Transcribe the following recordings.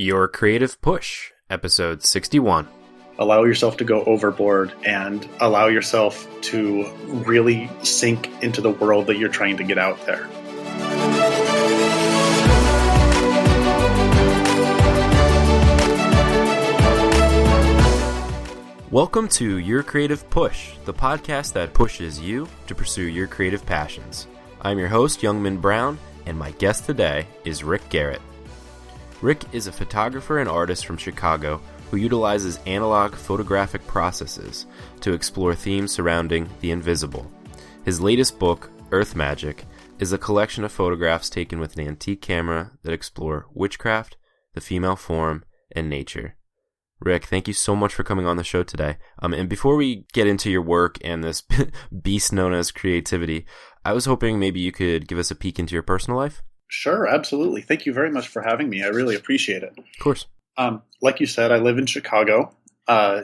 Your Creative Push, episode 61. Allow yourself to go overboard and allow yourself to really sink into the world that you're trying to get out there. Welcome to Your Creative Push, the podcast that pushes you to pursue your creative passions. I'm your host, Youngman Brown, and my guest today is Rik Garrett. Rik is a photographer and artist from Chicago who utilizes analog photographic processes to explore themes surrounding the invisible. His latest book, Earth Magic, is a collection of photographs taken with an antique camera that explore witchcraft, the female form, and nature. Rik, thank you so much for coming on the show today. And before we get into your work and this beast known as creativity, I was hoping maybe you could give us a peek into your personal life. Sure, absolutely. Thank you very much for having me. I really appreciate it. Of course. Like you said, I live in Chicago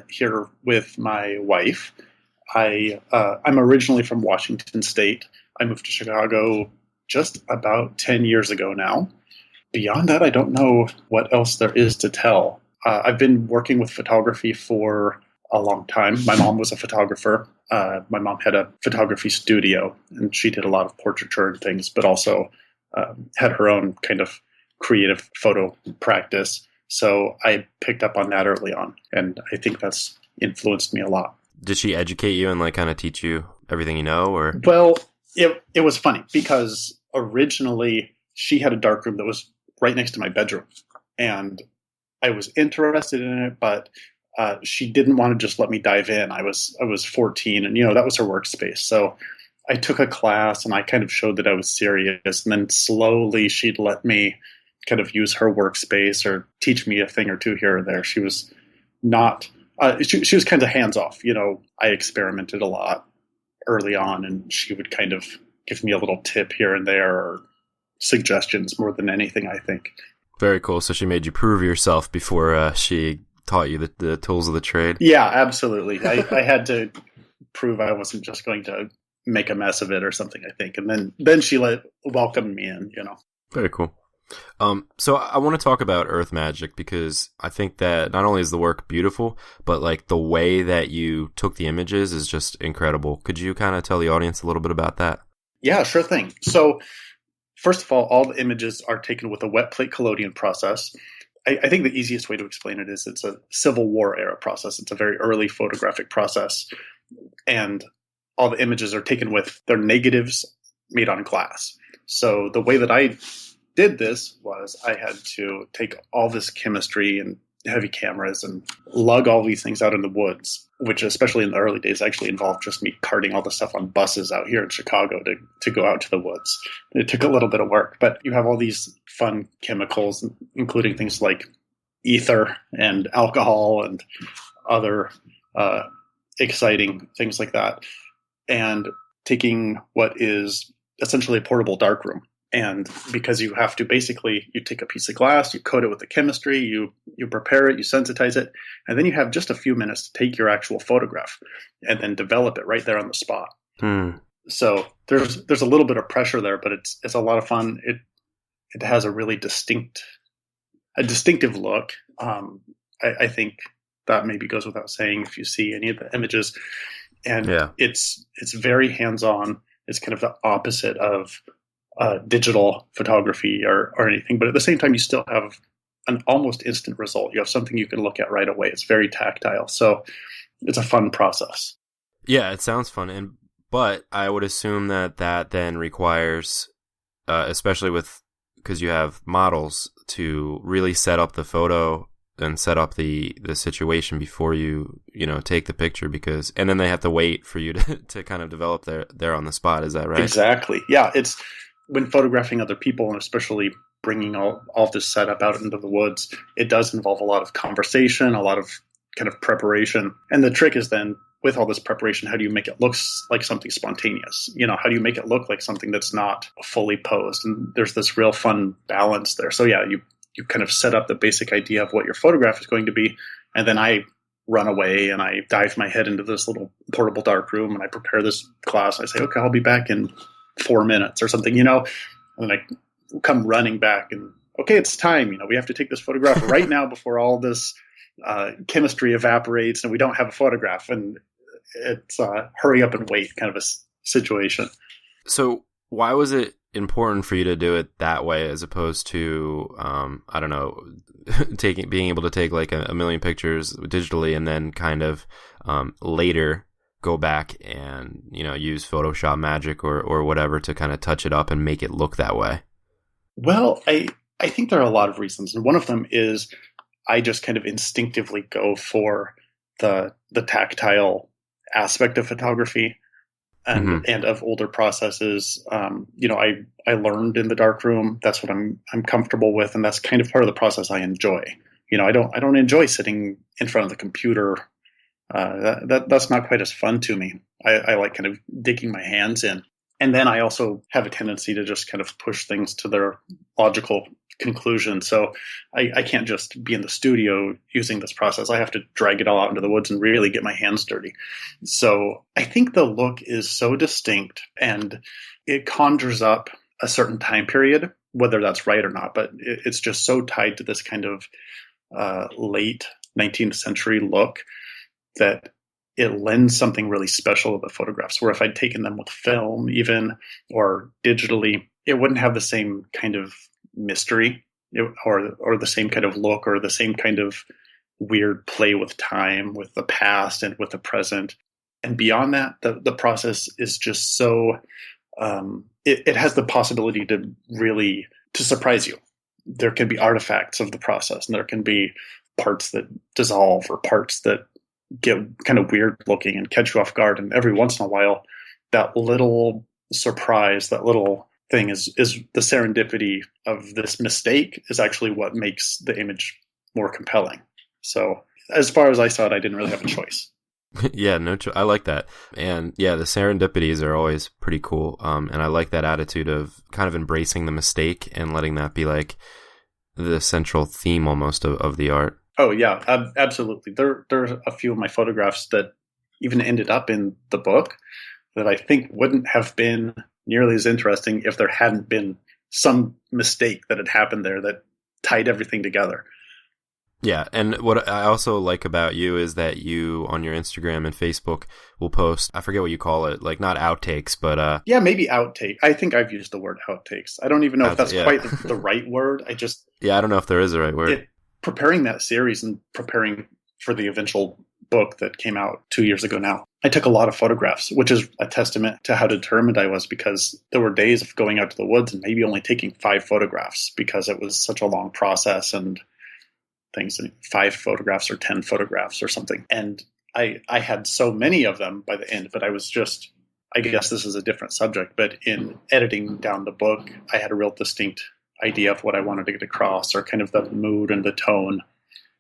here with my wife. I'm originally from Washington State. I moved to Chicago just about 10 years ago now. Beyond that, I don't know what else there is to tell. I've been working with photography for a long time. My mom was a photographer. My mom had a photography studio, and she did a lot of portraiture and things, but also had her own kind of creative photo practice. So I picked up on that early on, and I think that's influenced me a lot. Did she educate you and kind of teach you everything you know, or? Well, it was funny because originally she had a darkroom that was right next to my bedroom, and I was interested in it, but she didn't want to just let me dive in. I was 14, and that was her workspace. So I took a class and I kind of showed that I was serious. And then slowly she'd let me kind of use her workspace or teach me a thing or two here or there. She was not, she was kind of hands off. I experimented a lot early on, and she would kind of give me a little tip here and there or suggestions more than anything, I think. Very cool. So she made you prove yourself before she taught you the tools of the trade. Yeah, absolutely. I had to prove I wasn't just going to make a mess of it or something, I think. And then she welcomed me in, Very cool. So I want to talk about Earth Magic because I think that not only is the work beautiful, but the way that you took the images is just incredible. Could you kind of tell the audience a little bit about that? Yeah, sure thing. So first of all the images are taken with a wet plate collodion process. I think the easiest way to explain it is it's a Civil War era process. It's a very early photographic process. And all the images are taken with their negatives made on glass. So the way that I did this was I had to take all this chemistry and heavy cameras and lug all these things out in the woods, which especially in the early days actually involved just me carting all the stuff on buses out here in Chicago to go out to the woods. It took a little bit of work, but you have all these fun chemicals, including things like ether and alcohol and other exciting things like that. And taking what is essentially a portable darkroom. And because you have to you take a piece of glass, you coat it with the chemistry, you prepare it, you sensitize it, and then you have just a few minutes to take your actual photograph and then develop it right there on the spot. So there's a little bit of pressure there, but it's a lot of fun. It has a really distinctive look. I think that maybe goes without saying if you see any of the images. And it's very hands-on. It's kind of the opposite of digital photography or anything. But at the same time, you still have an almost instant result. You have something you can look at right away. It's very tactile. So it's a fun process. Yeah, it sounds fun. But I would assume that then requires, especially because you have models, to really set up the photo and set up the situation before you take the picture, and then they have to wait for you to kind of develop there on the spot. Is that right? Exactly. Yeah. It's when photographing other people, and especially bringing all this setup out into the woods, it does involve a lot of conversation, a lot of kind of preparation. And the trick is then with all this preparation, how do you make it look like something spontaneous? How do you make it look like something that's not fully posed? And there's this real fun balance there. So yeah, you kind of set up the basic idea of what your photograph is going to be. And then I run away and I dive my head into this little portable dark room and I prepare this class. I say, okay, I'll be back in 4 minutes or something, And then I come running back and okay, it's time. We have to take this photograph right now before all this chemistry evaporates and we don't have a photograph. And it's hurry up and wait kind of a situation. So why was it important for you to do it that way as opposed to, I don't know, being able to take like a million pictures digitally and then kind of later go back and, use Photoshop magic or whatever to kind of touch it up and make it look that way? Well, I think there are a lot of reasons. And one of them is I just kind of instinctively go for the tactile aspect of photography and of older processes. I learned in the darkroom. That's what I'm comfortable with, and that's kind of part of the process I enjoy. I don't enjoy sitting in front of the computer. That's not quite as fun to me. I like kind of digging my hands in. And then I also have a tendency to just kind of push things to their logical conclusion. So I can't just be in the studio using this process. I have to drag it all out into the woods and really get my hands dirty. So I think the look is so distinct and it conjures up a certain time period, whether that's right or not, but it's just so tied to this kind of late 19th century look that it lends something really special to the photographs, where if I'd taken them with film even or digitally, it wouldn't have the same kind of mystery or the same kind of look or the same kind of weird play with time, with the past and with the present. And beyond that, the process is just so, it has the possibility to surprise you. There can be artifacts of the process, and there can be parts that dissolve or parts that get kind of weird looking and catch you off guard. And every once in a while, that little surprise, that little thing is the serendipity of this mistake is actually what makes the image more compelling. So as far as I saw it, I didn't really have a choice. Yeah, I like that. And yeah, the serendipities are always pretty cool. And I like that attitude of kind of embracing the mistake and letting that be like the central theme almost of the art. Oh, yeah, absolutely. There are a few of my photographs that even ended up in the book that I think wouldn't have been nearly as interesting if there hadn't been some mistake that had happened there that tied everything together. Yeah, and what I also like about you is that you, on your Instagram and Facebook, will post, I forget what you call it, like not outtakes, but... Yeah, maybe outtake. I think I've used the word outtakes. I don't even know if that's quite the right word. Yeah, I don't know if there is a right word. Preparing that series and preparing for the eventual book that came out 2 years ago now, I took a lot of photographs, which is a testament to how determined I was, because there were days of going out to the woods and maybe only taking 5 photographs because it was such a long process and things, 5 photographs or 10 photographs or something. And I had so many of them by the end, but I guess this is a different subject, but in editing down the book, I had a real distinct idea of what I wanted to get across, or kind of the mood and the tone.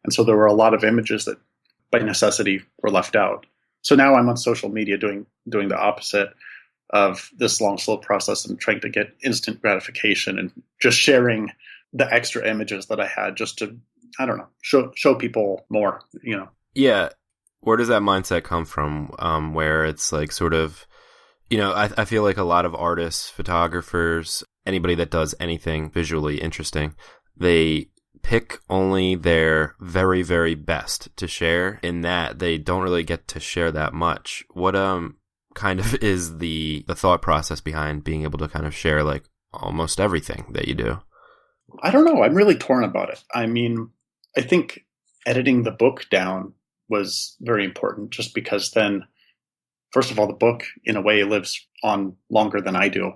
And so there were a lot of images that by necessity were left out. So now I'm on social media doing the opposite of this long, slow process and trying to get instant gratification and just sharing the extra images that I had just to, I don't know, show people more, Yeah. Where does that mindset come from? Where it's like sort of, I feel like a lot of artists, photographers, anybody that does anything visually interesting, they pick only their very, very best to share, in that they don't really get to share that much. What kind of is the thought process behind being able to kind of share like almost everything that you do? I don't know. I'm really torn about it. I mean, I think editing the book down was very important, just because then, first of all, the book in a way lives on longer than I do.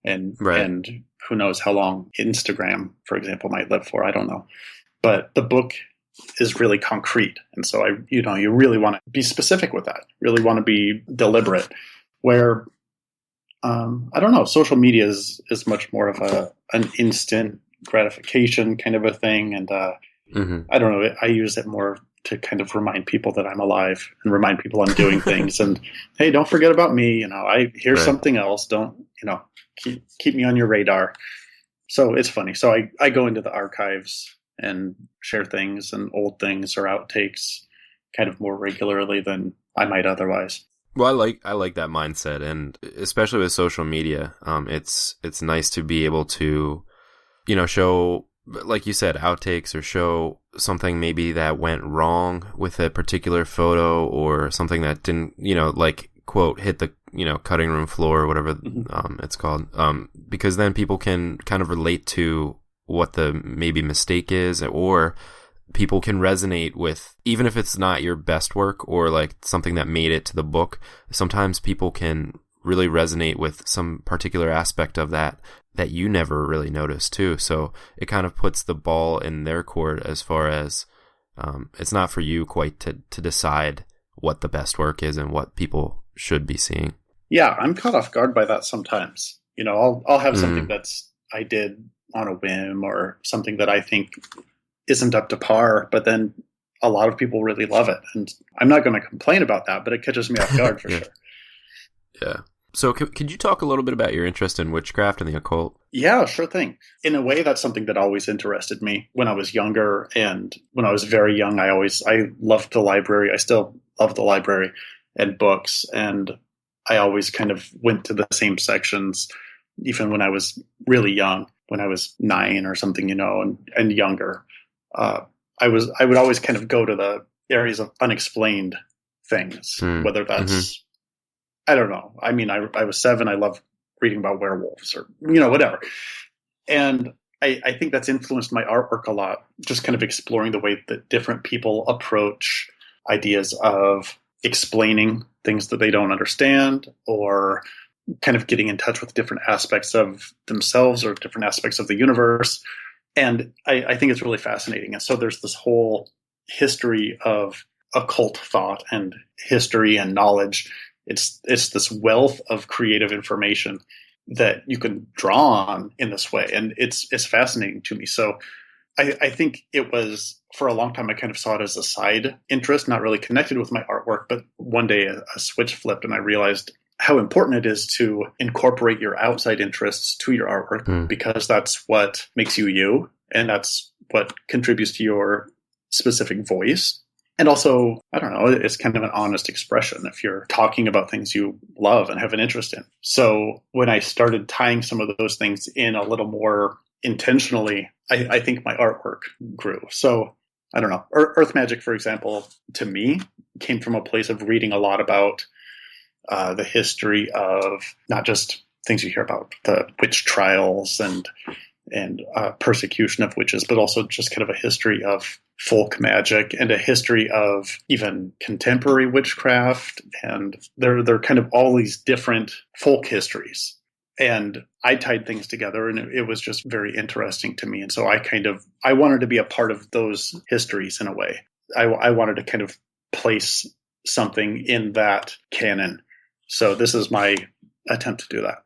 And who knows how long Instagram, for example, might live for. I don't know. But the book is really concrete. And so you really want to be specific with that, really want to be deliberate. Where, I don't know, social media is much more of an instant gratification kind of a thing. And I don't know, I use it more to kind of remind people that I'm alive and remind people I'm doing things. And hey, don't forget about me. Here's something else. Don't, keep me on your radar. So it's funny. So I go into the archives and share things and old things or outtakes kind of more regularly than I might otherwise. Well, I like that mindset, and especially with social media, it's nice to be able to, show like you said, outtakes or show something maybe that went wrong with a particular photo or something that didn't, like, quote, hit the, cutting room floor or whatever it's called. Because then people can kind of relate to what the maybe mistake is, or people can resonate with, even if it's not your best work or like something that made it to the book, sometimes people can really resonate with some particular aspect of that you never really noticed too. So it kind of puts the ball in their court as far as it's not for you quite to decide what the best work is and what people should be seeing. Yeah, I'm caught off guard by that sometimes. I'll have something that's I did on a whim or something that I think isn't up to par, but then a lot of people really love it. And I'm not going to complain about that, but it catches me off guard for sure. Yeah. So could you talk a little bit about your interest in witchcraft and the occult? Yeah, sure thing. In a way, that's something that always interested me when I was younger. And when I was very young, I loved the library. I still love the library and books. And I always kind of went to the same sections, even when I was really young, when I was 9 or something, and younger. I would always kind of go to the areas of unexplained things, whether that's, I don't know. I mean, I was 7. I love reading about werewolves or, whatever. And I think that's influenced my artwork a lot, just kind of exploring the way that different people approach ideas of explaining things that they don't understand, or kind of getting in touch with different aspects of themselves or different aspects of the universe. And I think it's really fascinating. And so there's this whole history of occult thought and history and knowledge. It's this wealth of creative information that you can draw on in this way. And it's fascinating to me. So I think it was, for a long time, I kind of saw it as a side interest, not really connected with my artwork. But one day a switch flipped and I realized how important it is to incorporate your outside interests to your artwork, because that's what makes you you, and that's what contributes to your specific voice. And also, I don't know, it's kind of an honest expression if you're talking about things you love and have an interest in. So when I started tying some of those things in a little more intentionally, I think my artwork grew. So I don't know, Earth Magic, for example, to me, came from a place of reading a lot about the history of not just things you hear about, the witch trials and persecution of witches, but also just kind of a history of folk magic and a history of even contemporary witchcraft. And there are kind of all these different folk histories. And I tied things together, and it was just very interesting to me. And so I wanted to be a part of those histories in a way. I wanted to kind of place something in that canon. So this is my attempt to do that.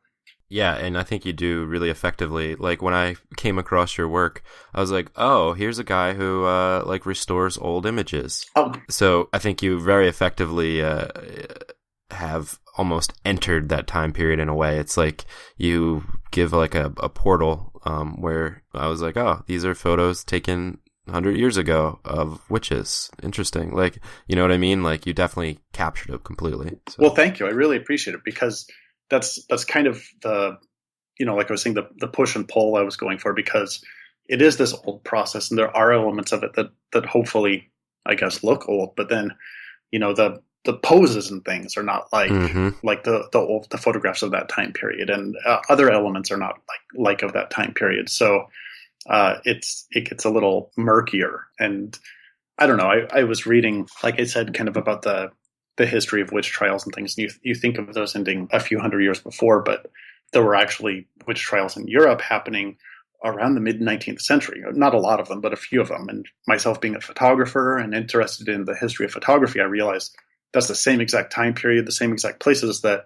Yeah, and I think you do really effectively. Like, when I came across your work, I was like, oh, here's a guy who restores old images. Oh. So I think you very effectively have almost entered that time period in a way. It's like you give like a portal where I was like, oh, these are photos taken 100 years ago of witches. Interesting. Like, you know what I mean? Like, you definitely captured it completely. So. Well, thank you. I really appreciate it, because that's kind of the, like I was saying, the push and pull I was going for, because it is this old process and there are elements of it that hopefully, I guess, look old, but then, the poses and things are not like the photographs of that time period, and other elements are not like of that time period. So it gets a little murkier. And I don't know, I was reading, like I said, kind of about the history of witch trials and things. And you think of those ending a few hundred years before, but there were actually witch trials in Europe happening around the mid-19th century. Not a lot of them, but a few of them. And myself being a photographer and interested in the history of photography, I realized that's the same exact time period, the same exact places that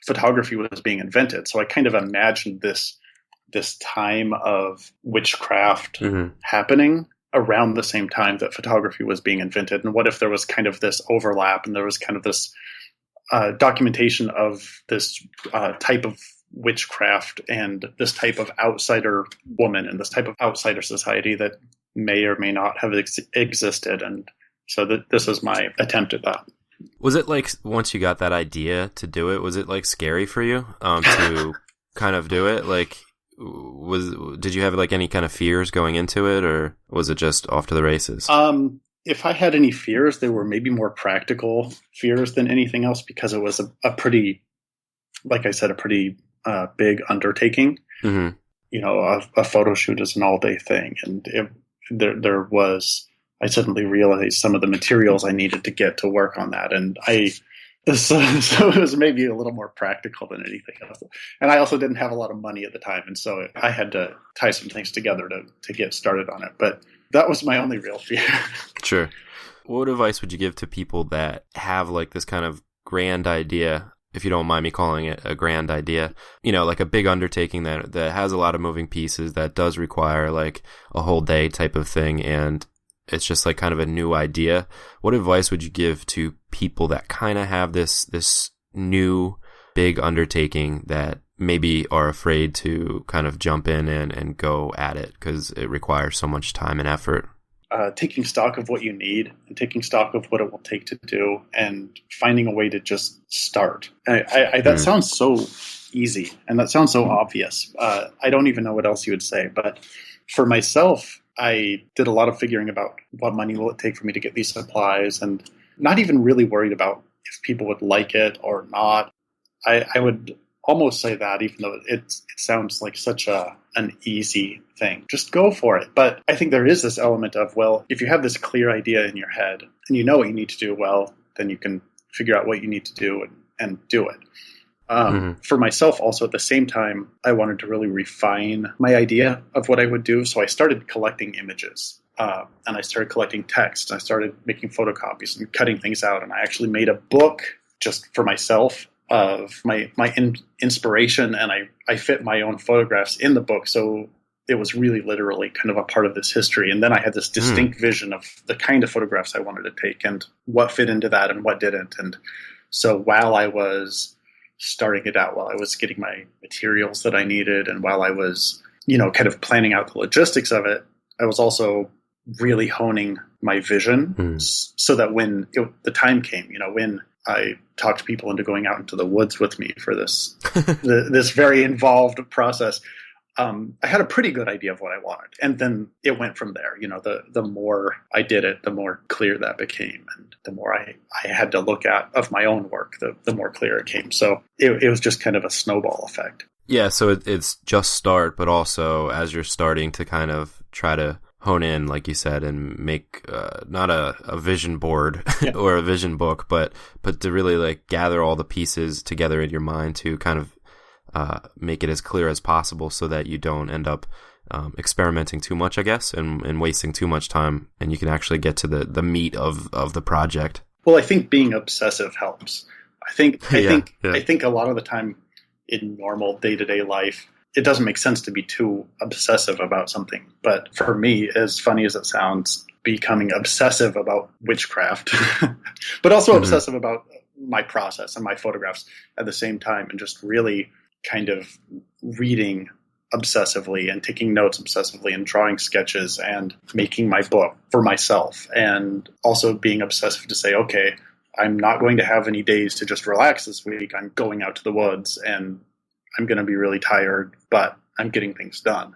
photography was being invented. So I kind of imagined this time of witchcraft happening around the same time that photography was being invented. And what if there was kind of this overlap, and there was kind of this documentation of this type of witchcraft and this type of outsider woman and this type of outsider society that may or may not have existed. And so this is my attempt at that. Was it like, once you got that idea to do it, was it like scary for you to kind of do it? Like, did you have like any kind of fears going into it, or was it just off to the races? If I had any fears, they were maybe more practical fears than anything else, because it was a pretty, like I said, a pretty big undertaking. Mm-hmm. You know, a photo shoot is an all-day thing, and I suddenly realized some of the materials I needed to get to work on that, and so it was maybe a little more practical than anything else. And I also didn't have a lot of money at the time, and so I had to tie some things together to get started on it. But that was my only real fear. Sure. What advice would you give to people that have like this kind of grand idea, if you don't mind me calling it a grand idea, you know, like a big undertaking that has a lot of moving pieces, that does require like a whole day type of thing, and it's just like kind of a new idea. What advice would you give to people that kind of have this new big undertaking that maybe are afraid to kind of jump in and go at it because it requires so much time and effort? Taking stock of what you need and taking stock of what it will take to do, and finding a way to just start. That sounds so easy, and that sounds so obvious. I don't even know what else you would say, but for myself, I did a lot of figuring about what money will it take for me to get these supplies, and not even really worried about if people would like it or not. I would almost say that, even though it sounds like such an easy thing. Just go for it. But I think there is this element of, well, if you have this clear idea in your head and you know what you need to do, well, then you can figure out what you need to do and do it. For myself, also at the same time, I wanted to really refine my idea of what I would do. So I started collecting images, and I started collecting text. I started making photocopies and cutting things out. And I actually made a book just for myself of my inspiration, and I fit my own photographs in the book. So it was really literally kind of a part of this history. And then I had this distinct vision of the kind of photographs I wanted to take and what fit into that and what didn't. And so while I was starting it out, while I was getting my materials that I needed, and while I was, kind of planning out the logistics of it, I was also really honing my vision so that when the time came, when I talked people into going out into the woods with me for this this very involved process, I had a pretty good idea of what I wanted. And then it went from there. The more I did it, the more clear that became. And the more I had to look at of my own work, the more clear it came. So it was just kind of a snowball effect. Yeah, so it's just start, but also as you're starting to kind of try to hone in, like you said, and make not a vision board or a vision book, but to really like gather all the pieces together in your mind to kind of make it as clear as possible, so that you don't end up experimenting too much, I guess, and wasting too much time, and you can actually get to the meat of the project. Well, I think being obsessive helps. I think a lot of the time in normal day-to-day life, it doesn't make sense to be too obsessive about something. But for me, as funny as it sounds, becoming obsessive about witchcraft, but also obsessive about my process and my photographs at the same time, and just really kind of reading obsessively and taking notes obsessively and drawing sketches and making my book for myself, and also being obsessive to say, okay, I'm not going to have any days to just relax this week. I'm going out to the woods and I'm going to be really tired, but I'm getting things done.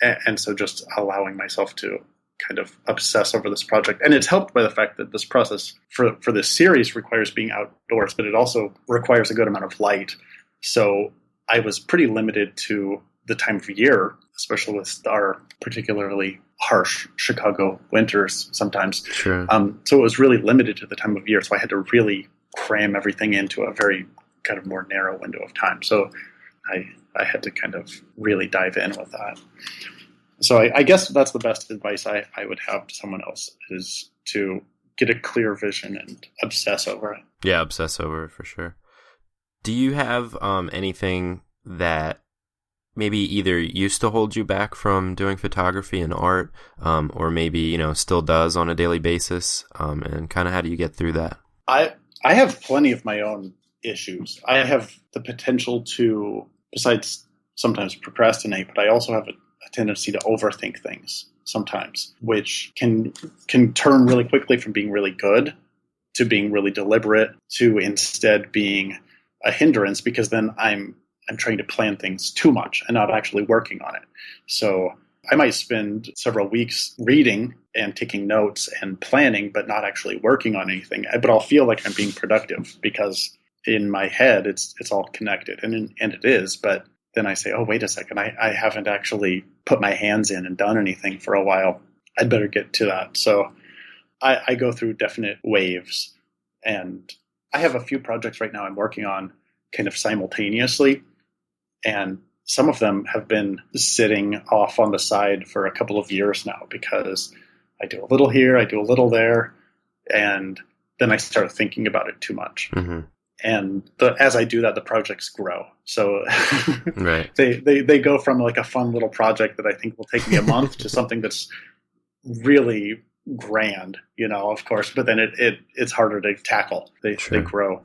And so just allowing myself to kind of obsess over this project. And it's helped by the fact that this process for this series requires being outdoors, but it also requires a good amount of light. So I was pretty limited to the time of year, especially with our particularly harsh Chicago winters sometimes. Sure. So it was really limited to the time of year. So I had to really cram everything into a very kind of more narrow window of time. So I had to kind of really dive in with that. So I guess that's the best advice I would have to someone else, is to get a clear vision and obsess over it. Yeah, obsess over it for sure. Do you have anything that maybe either used to hold you back from doing photography and art, or maybe, still does on a daily basis? And kind of how do you get through that? I have plenty of my own issues. I have the potential to, besides sometimes procrastinate, but I also have a tendency to overthink things sometimes, which can turn really quickly from being really good to being really deliberate to instead being a hindrance, because then I'm I'm trying to plan things too much and not actually working on it. So I might spend several weeks reading and taking notes and planning, but not actually working on anything. But I'll feel like I'm being productive because in my head, it's all connected, and it is. But then I say, oh, wait a second, I haven't actually put my hands in and done anything for a while. I'd better get to that. So I go through definite waves, and I have a few projects right now I'm working on kind of simultaneously, and some of them have been sitting off on the side for a couple of years now because I do a little here, I do a little there, and then I start thinking about it too much. Mm-hmm. And as I do that, the projects grow. So right. they go from like a fun little project that I think will take me a month to something that's really grand, of course, but then it's harder to tackle. They grow.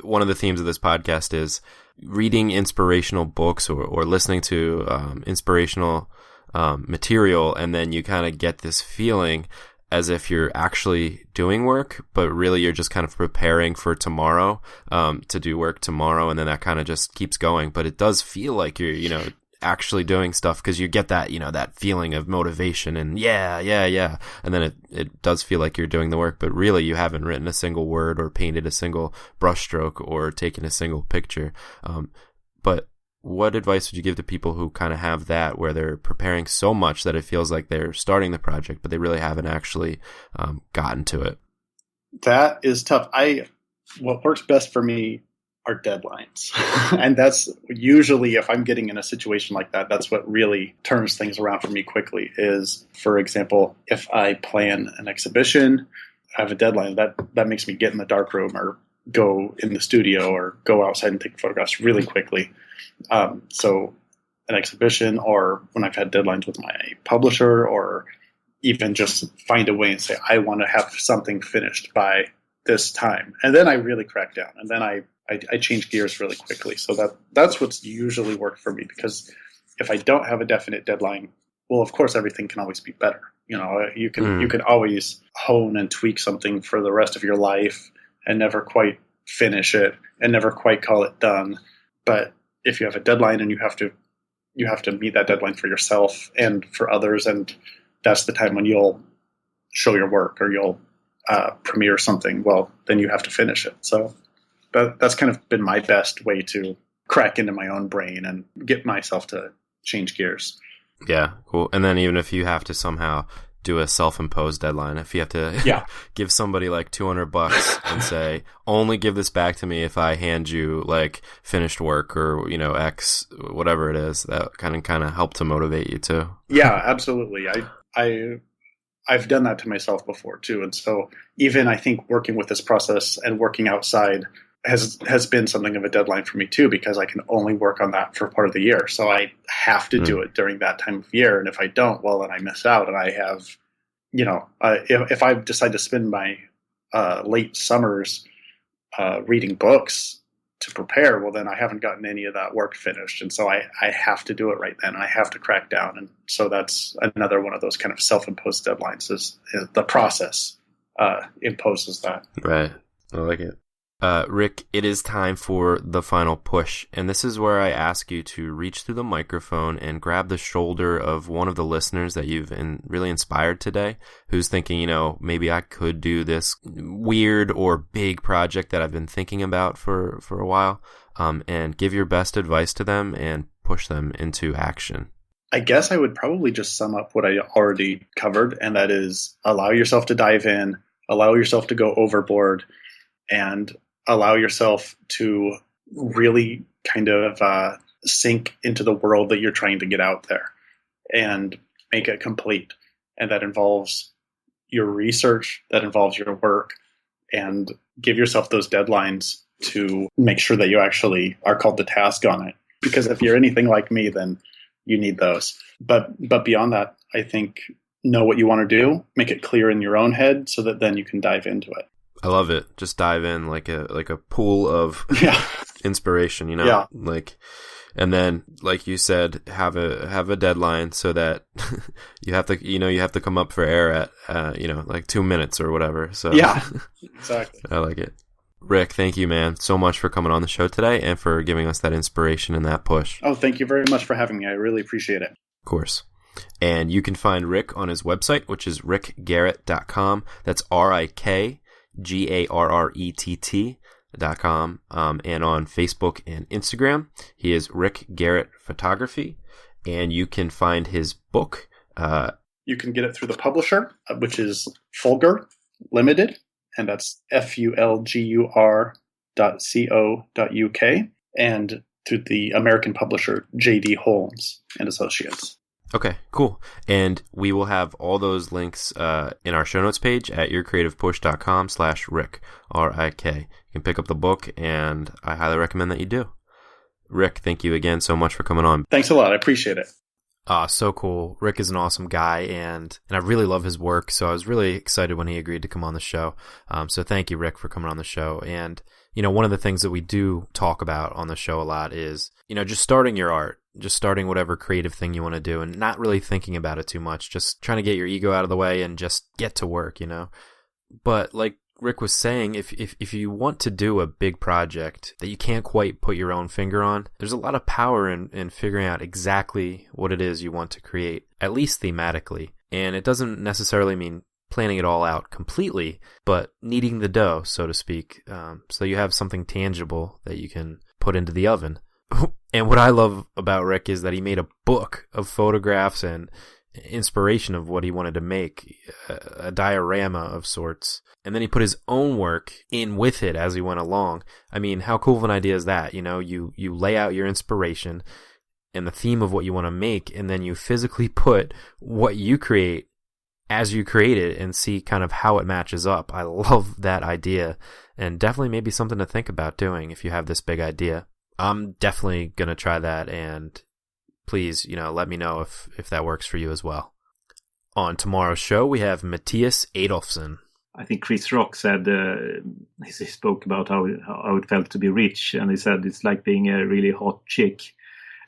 One of the themes of this podcast is reading inspirational books or listening to inspirational material, and then you kind of get this feeling as if you're actually doing work, but really you're just kind of preparing for tomorrow, to do work tomorrow, and then that kind of just keeps going. But it does feel like you're, actually doing stuff because you get that, that feeling of motivation and yeah. And then it does feel like you're doing the work, but really you haven't written a single word or painted a single brushstroke or taken a single picture. But what advice would you give to people who kind of have that, where they're preparing so much that it feels like they're starting the project, but they really haven't actually gotten to it? That is tough. What works best for me are deadlines. And that's usually, if I'm getting in a situation like that, that's what really turns things around for me quickly is, for example, if I plan an exhibition, I have a deadline, that makes me get in the dark room or go in the studio or go outside and take photographs really quickly. So an exhibition, or when I've had deadlines with my publisher, or even just find a way and say, I want to have something finished by this time. And then I really crack down, and then I change gears really quickly. So that's what's usually worked for me, because if I don't have a definite deadline, well, of course, everything can always be better. You can always hone and tweak something for the rest of your life and never quite finish it and never quite call it done. But if you have a deadline and you have to meet that deadline for yourself and for others, and that's the time when you'll show your work or you'll premiere something, well, then you have to finish it. So that's kind of been my best way to crack into my own brain and get myself to change gears. Yeah, cool. And then even if you have to somehow do a self-imposed deadline, if you have to give somebody like $200 and say, only give this back to me if I hand you like finished work or, X, whatever it is, that kind of help to motivate you too. Yeah, absolutely. I've done that to myself before too. And so even I think working with this process and working outside has been something of a deadline for me too, because I can only work on that for part of the year. So I have to do it during that time of year. And if I don't, well, then I miss out. And I have, if I decide to spend my late summers reading books to prepare, well, then I haven't gotten any of that work finished. And so I have to do it right then. I have to crack down. And so that's another one of those kind of self-imposed deadlines is the process imposes that. Right. I like it. Rik, it is time for the final push, and this is where I ask you to reach through the microphone and grab the shoulder of one of the listeners that you've really inspired today, who's thinking, maybe I could do this weird or big project that I've been thinking about for a while, and give your best advice to them and push them into action. I guess I would probably just sum up what I already covered, and that is allow yourself to dive in, allow yourself to go overboard, and allow yourself to really kind of sink into the world that you're trying to get out there and make it complete. And that involves your research, that involves your work, and give yourself those deadlines to make sure that you actually are called to task on it. Because if you're anything like me, then you need those. But beyond that, I think know what you want to do, make it clear in your own head so that then you can dive into it. I love it. Just dive in like a pool of inspiration, Yeah. And then, like you said, have a deadline so that you have to come up for air at like 2 minutes or whatever. So yeah, exactly. I like it. Rik, thank you, man, so much for coming on the show today and for giving us that inspiration and that push. Oh, thank you very much for having me. I really appreciate it. Of course. And you can find Rik on his website, which is rikgarrett.com. That's RikGarrett.com. And on Facebook and Instagram, he is Rik Garrett Photography. And you can find his book. You can get it through the publisher, which is Fulgur Limited, and that's fulgur.co.uk, and through the American publisher J.D. Holmes and Associates. Okay, cool. And we will have all those links in our show notes page at yourcreativepush.com/Rik, R-I-K. You can pick up the book, and I highly recommend that you do. Rik, thank you again so much for coming on. Thanks a lot. I appreciate it. So cool. Rik is an awesome guy, and I really love his work, so I was really excited when he agreed to come on the show. So thank you, Rik, for coming on the show. And, one of the things that we do talk about on the show a lot is, just starting your art, just starting whatever creative thing you want to do and not really thinking about it too much, just trying to get your ego out of the way and just get to work, But like Rik was saying, if you want to do a big project that you can't quite put your own finger on, there's a lot of power in figuring out exactly what it is you want to create, at least thematically. And it doesn't necessarily mean planning it all out completely, but kneading the dough, so to speak, so you have something tangible that you can put into the oven. And what I love about Rik is that he made a book of photographs and inspiration of what he wanted to make, a diorama of sorts. And then he put his own work in with it as he went along. I mean, how cool of an idea is that? You lay out your inspiration and the theme of what you want to make, and then you physically put what you create as you create it and see kind of how it matches up. I love that idea, and definitely maybe something to think about doing if you have this big idea. I'm definitely going to try that, and please, let me know if that works for you as well. On tomorrow's show, we have Matthias Adolfsson. I think Chris Rock said, he spoke about how it felt to be rich, and he said it's like being a really hot chick.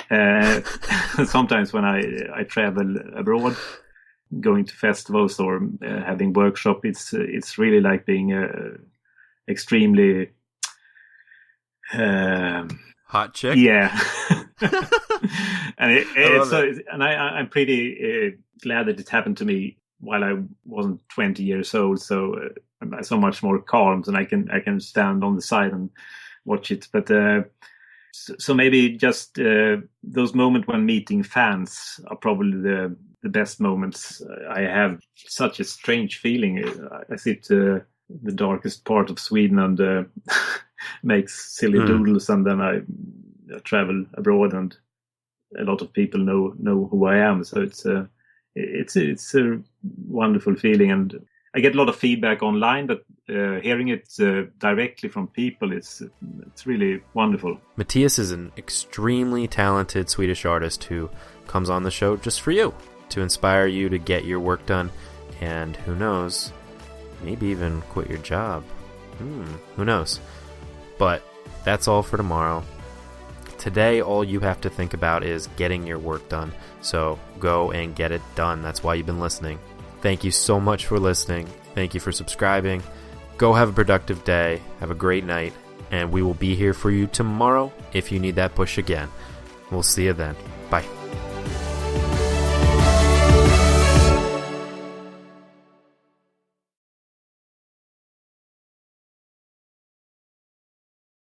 Sometimes when I travel abroad, going to festivals or having workshop, it's really like being extremely hot chick. Yeah. And I'm pretty glad that it happened to me while I wasn't 20 years old. So I'm so much more calm, and I can stand on the side and watch it. But so maybe just those moments when meeting fans are probably the best moments. I have such a strange feeling. I sit the darkest part of Sweden and makes silly doodles, and then I travel abroad, and a lot of people know who I am. So it's a wonderful feeling, and I get a lot of feedback online, but hearing it directly from people, it's really wonderful. Matthias is an extremely talented Swedish artist who comes on the show just for you, to inspire you to get your work done, and who knows, maybe even quit your job. Who knows? But that's all for tomorrow. Today, all you have to think about is getting your work done. So go and get it done. That's why you've been listening. Thank you so much for listening. Thank you for subscribing. Go have a productive day. Have a great night. And we will be here for you tomorrow if you need that push again. We'll see you then. Bye.